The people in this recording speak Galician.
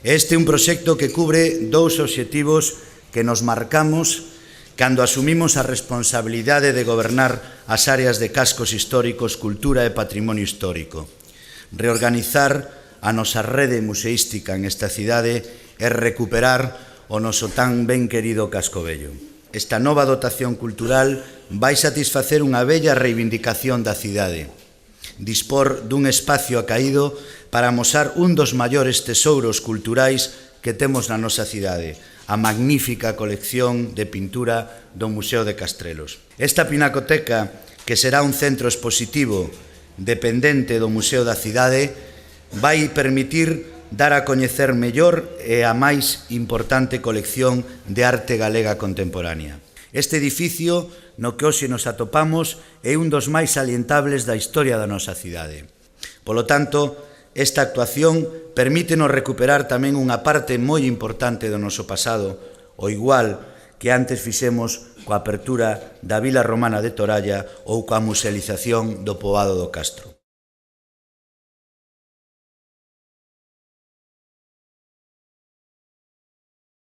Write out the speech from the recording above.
Este é un proxecto que cubre dous obxectivos que nos marcamos cando asumimos a responsabilidade de gobernar as áreas de cascos históricos, cultura e patrimonio histórico. Reorganizar a nosa rede museística en esta cidade e recuperar o noso tan ben querido Casco Vello. Esta nova dotación cultural vai satisfacer unha bella reivindicación da cidade, dispor dun espacio acaído para amosar un dos maiores tesouros culturais que temos na nosa cidade, a magnífica colección de pintura do Museo de Castrelos. Esta pinacoteca, que será un centro expositivo dependente do Museo da Cidade, vai permitir dar a coñecer mellor e a máis importante colección de arte galega contemporánea. Este edificio no que hoxe nos atopamos é un dos máis salientables da historia da nosa cidade. Polo tanto, esta actuación permítenos recuperar tamén unha parte moi importante do noso pasado, o igual que antes fixemos coa apertura da Vila Romana de Toralla ou coa musealización do poboado do Castro.